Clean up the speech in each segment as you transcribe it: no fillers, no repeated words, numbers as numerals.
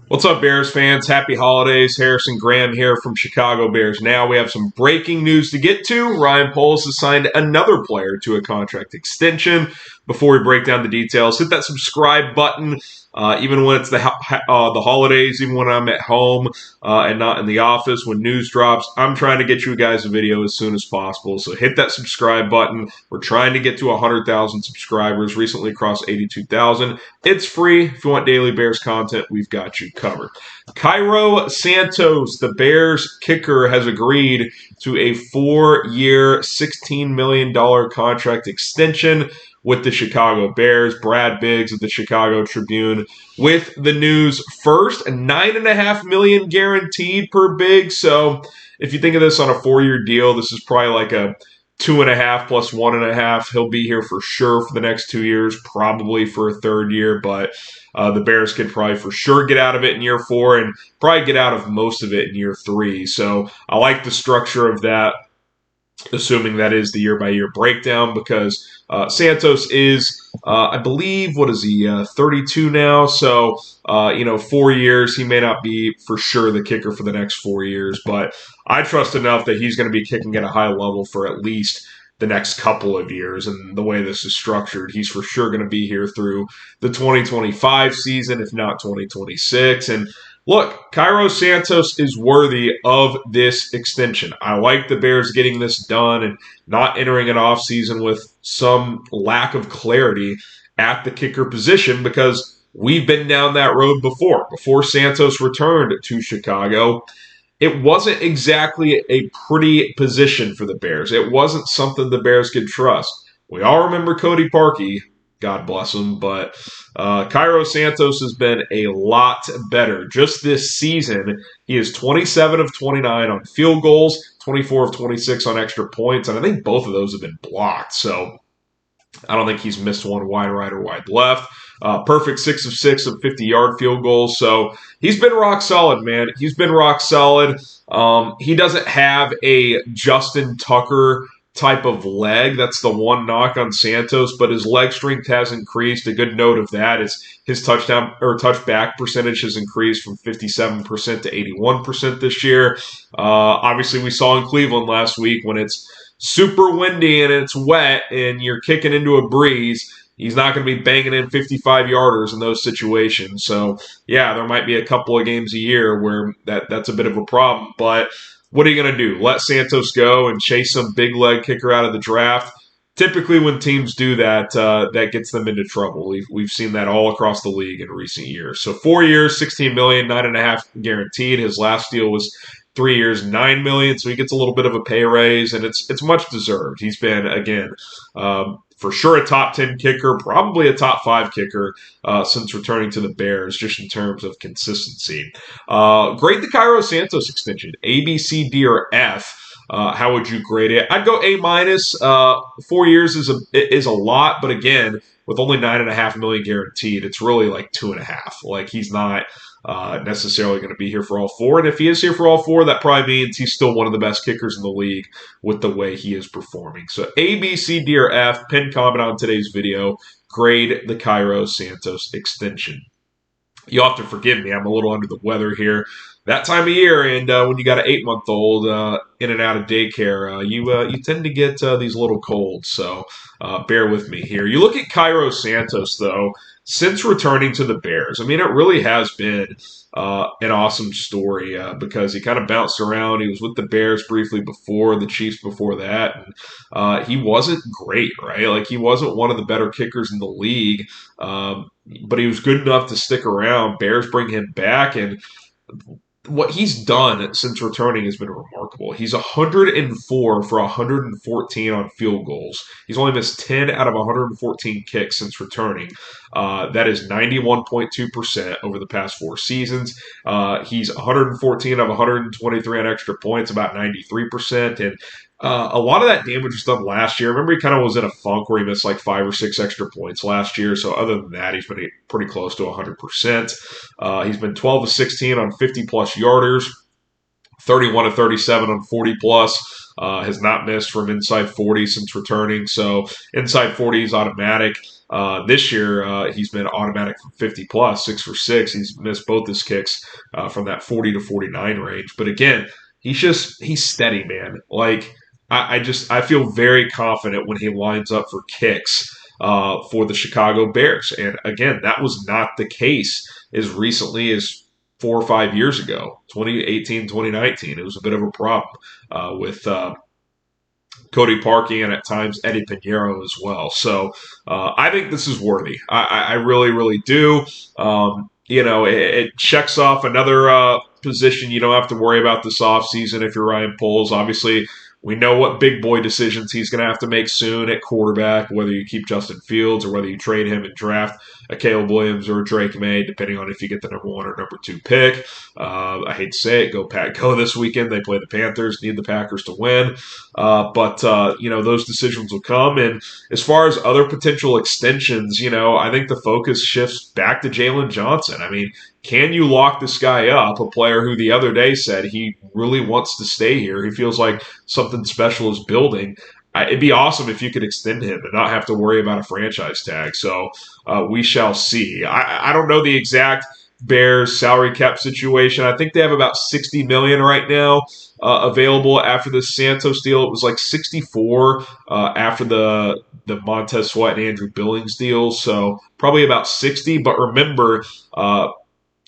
What's up, Bears fans? Happy holidays. Harrison Graham here from Chicago Bears Now. We have some breaking news to get to. Ryan Poles has signed another player to a contract extension. Before we break down the details, hit that subscribe button. Even when it's the holidays, even when I'm at home and not in the office, when news drops, I'm trying to get you guys a video as soon as possible. So hit that subscribe button. We're trying to get to 100,000 subscribers. Recently crossed 82,000. It's free. If you want daily Bears content, we've got you covered. Cairo Santos, the Bears kicker, has agreed to a 4-year, $16 million contract extension with the Chicago Bears. Brad Biggs of the Chicago Tribune with the news first. $9.5 million guaranteed per Biggs. So if you think of this on a 4-year deal, this is probably like a 2.5 plus 1.5. He'll be here for sure for the next 2 years, probably for a third year, but the Bears could probably for sure get out of it in year 4 and probably get out of most of it in year 3. So I like the structure of that, assuming that is the year-by-year breakdown, because Santos is, I believe, 32 now? So, 4 years. He may not be for sure the kicker for the next 4 years, but I trust enough that he's going to be kicking at a high level for at least the next couple of years. And the way this is structured, he's for sure going to be here through the 2025 season, if not 2026. And look, Cairo Santos is worthy of this extension. I like the Bears getting this done and not entering an offseason with some lack of clarity at the kicker position, because we've been down that road before. Before Santos returned to Chicago, it wasn't exactly a pretty position for the Bears. It wasn't something the Bears could trust. We all remember Cody Parkey, God bless him, but Cairo Santos has been a lot better. Just this season, he is 27 of 29 on field goals, 24 of 26 on extra points, and I think both of those have been blocked. So I don't think he's missed one wide right or wide left. Perfect 6 of 6 of 50-yard field goals. So he's been rock solid, man. He's been rock solid. He doesn't have a Justin Tucker type of leg. That's the one knock on Santos, but his leg strength has increased. A good note of that is his touchdown or touchback percentage has increased from 57% to 81% this year. Obviously, we saw in Cleveland last week when it's super windy and it's wet and you're kicking into a breeze, he's not going to be banging in 55-yarders in those situations. So, yeah, there might be a couple of games a year where that's a bit of a problem. But what are you going to do? Let Santos go and chase some big leg kicker out of the draft? Typically, when teams do that, that gets them into trouble. We've seen that all across the league in recent years. So 4 years, $16 million, $9.5 guaranteed. His last deal was 3 years, $9 million, so he gets a little bit of a pay raise, and it's much deserved. He's been, again, for sure a top 10 kicker, probably a top 5 kicker since returning to the Bears, just in terms of consistency. Grade the Cairo Santos extension, A, B, C, D, or F. How would you grade it? I'd go A minus. 4 years is a lot, but again, with only $9.5 million guaranteed, it's really like 2.5. Like, he's not necessarily going to be here for all 4. And if he is here for all 4, that probably means he's still one of the best kickers in the league with the way he is performing. So A, B, C, D, or F, pin comment on today's video. Grade the Cairo Santos extension. You'll have to forgive me. I'm a little under the weather here. That time of year, and when you got an 8-month-old in and out of daycare, you tend to get these little colds. So bear with me here. You look at Cairo Santos, though, since returning to the Bears. I mean, it really has been an awesome story because he kind of bounced around. He was with the Bears briefly before, the Chiefs before that. And he wasn't great, right? Like, he wasn't one of the better kickers in the league, but he was good enough to stick around. Bears bring him back, and what he's done since returning has been remarkable. He's 104 for 114 on field goals. He's only missed 10 out of 114 kicks since returning. That is 91.2% over the past 4 seasons. He's 114 of 123 on extra points, about 93%. And a lot of that damage was done last year. Remember, he kind of was in a funk where he missed like 5 or 6 extra points last year. So other than that, he's been pretty close to 100%. He's been 12 of 16 on 50-plus yarders. 31 to 37 on 40 plus. Has not missed from inside 40 since returning. So inside 40 is automatic. This year, he's been automatic from 50 plus, 6 for 6. He's missed both his kicks from that 40 to 49 range. But again, he's steady, man. Like, I feel very confident when he lines up for kicks for the Chicago Bears. And again, that was not the case as recently as 4 or 5 years ago, 2018, 2019. It was a bit of a problem with Cody Parkey and at times Eddie Pinheiro as well. So I think this is worthy. I really, really do. It checks off another position you don't have to worry about this offseason if you're Ryan Poles. Obviously, we know what big boy decisions he's going to have to make soon at quarterback, whether you keep Justin Fields or whether you trade him and draft a Caleb Williams or a Drake May, depending on if you get the number 1 or number 2 pick. I hate to say it, go Pack Go this weekend. They play the Panthers, need the Packers to win. But those decisions will come. And as far as other potential extensions, I think the focus shifts back to Jalen Johnson. I mean, can you lock this guy up, a player who the other day said he really wants to stay here? He feels like something special is building. It'd be awesome if you could extend him and not have to worry about a franchise tag. So we shall see. I don't know the exact Bears salary cap situation. I think they have about $60 million right now available after the Santos deal. It was like 64 after the Montez Sweat and Andrew Billings deal. So probably about 60. But remember,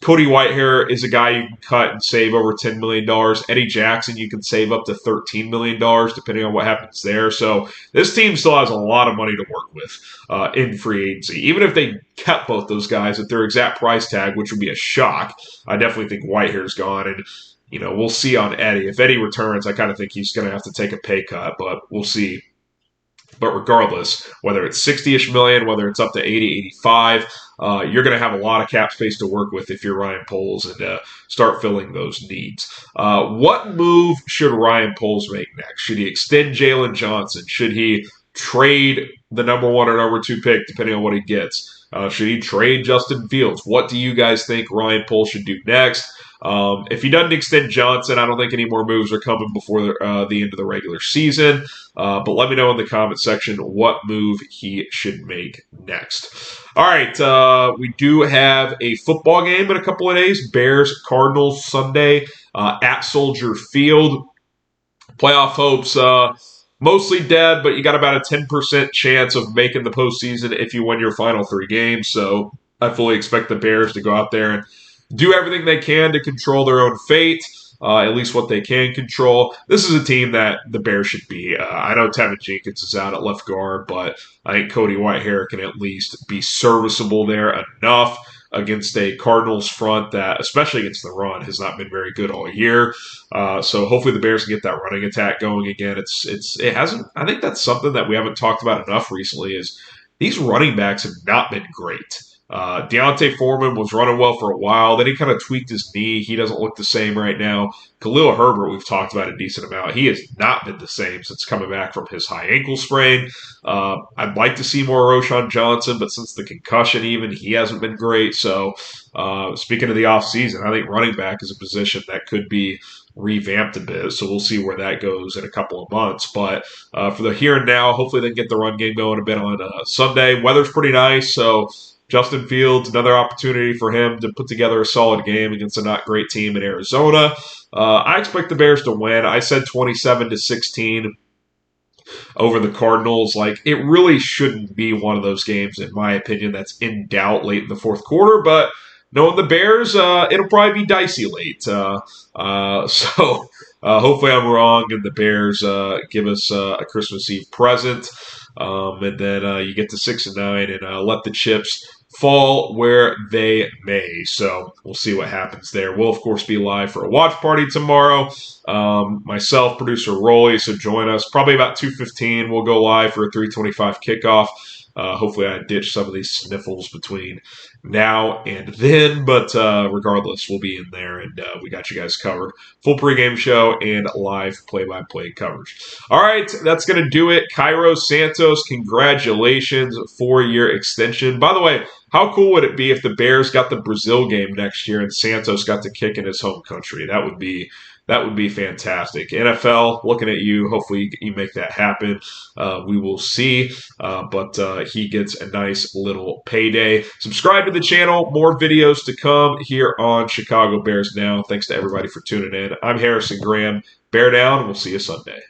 Cody Whitehair is a guy you can cut and save over $10 million. Eddie Jackson, you can save up to $13 million, depending on what happens there. So this team still has a lot of money to work with in free agency. Even if they kept both those guys at their exact price tag, which would be a shock, I definitely think Whitehair's gone. And, we'll see on Eddie. If Eddie returns, I kind of think he's going to have to take a pay cut, but we'll see. But regardless, whether it's 60-ish million, whether it's up to 80, 85, you're going to have a lot of cap space to work with if you're Ryan Poles and start filling those needs. What move should Ryan Poles make next? Should he extend Jalen Johnson? Should he trade the number 1 or number 2 pick, depending on what he gets? Should he trade Justin Fields? What do you guys think Ryan Poles should do next? If he doesn't extend Johnson, I don't think any more moves are coming before the end of the regular season. But let me know in the comment section what move he should make next. All right, we do have a football game in a couple of days. Bears, Cardinals, Sunday at Soldier Field. Playoff hopes mostly dead, but you got about a 10% chance of making the postseason if you win your final 3 games. So I fully expect the Bears to go out there and do everything they can to control their own fate, at least what they can control. This is a team that the Bears should be. I know Tevin Jenkins is out at left guard, but I think Cody Whitehair can at least be serviceable there enough against a Cardinals front that, especially against the run, has not been very good all year. So hopefully the Bears can get that running attack going again. It hasn't. I think that's something that we haven't talked about enough recently. Is these running backs have not been great. Deontay Foreman was running well for a while. Then he kind of tweaked his knee. He doesn't look the same right now. Khalil Herbert, we've talked about a decent amount. He has not been the same since coming back from his high ankle sprain. I'd like to see more Roschon Johnson, but since the concussion even, he hasn't been great. So speaking of the offseason, I think running back is a position that could be revamped a bit. So we'll see where that goes in a couple of months. But for the here and now, hopefully they can get the run game going a bit on Sunday. Weather's pretty nice, so Justin Fields, another opportunity for him to put together a solid game against a not great team in Arizona. I expect the Bears to win. I said 27-16 over the Cardinals. Like, it really shouldn't be one of those games, in my opinion, that's in doubt late in the fourth quarter. But knowing the Bears, it'll probably be dicey late. So hopefully I'm wrong and the Bears give us a Christmas Eve present. And then you get to 6-9 and let the chips fall where they may. So we'll see what happens there. We'll, of course, be live for a watch party tomorrow. Myself, producer Rolly, so join us. Probably about 2:15, we'll go live for a 3:25 kickoff. Hopefully I ditch some of these sniffles between now and then, but regardless, we'll be in there, and we got you guys covered. Full pregame show and live play-by-play coverage. All right, that's going to do it. Cairo Santos, congratulations, 4-year extension. By the way, how cool would it be if the Bears got the Brazil game next year and Santos got to kick in his home country? That would be That would be fantastic. NFL, looking at you. Hopefully, you make that happen. We will see. But he gets a nice little payday. Subscribe to the channel. More videos to come here on Chicago Bears Now. Thanks to everybody for tuning in. I'm Harrison Graham. Bear down, and we'll see you Sunday.